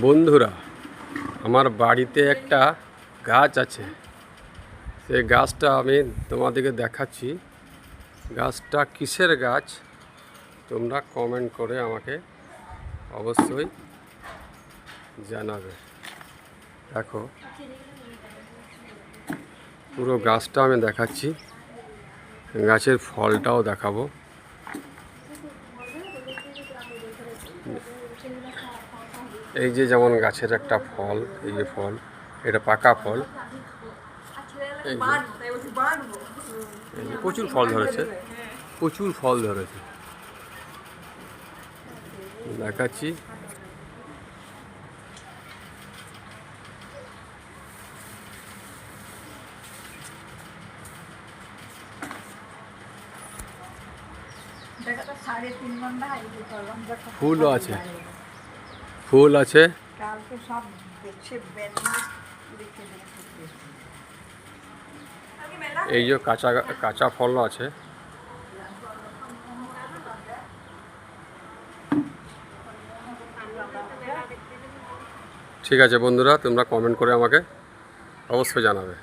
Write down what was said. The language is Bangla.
বন্ধুরা, আমার বাড়িতে একটা গাছ আছে। সেই গাছটা আমি তোমাদেরকে দেখাচ্ছি। গাছটা কিসের গাছ তোমরা কমেন্ট করে আমাকে অবশ্যই জানাবে। দেখো, পুরো গাছটা আমি দেখাচ্ছি, গাছের ফলটাও দেখাবো। এই যে যেমন গাছের একটা ফল, এই যে ফল, এটা পাকা ফল। এই যে প্রচুর ফল ধরেছে, প্রচুর ফল ধরেছে, দেখাচ্ছি। ফুলও আছে, ফুল আছে। এই যে কাঁচা কাঁচা ফলও আছে। ঠিক আছে বন্ধুরা, তোমরা কমেন্ট করে আমাকে অবশ্যই জানাবে।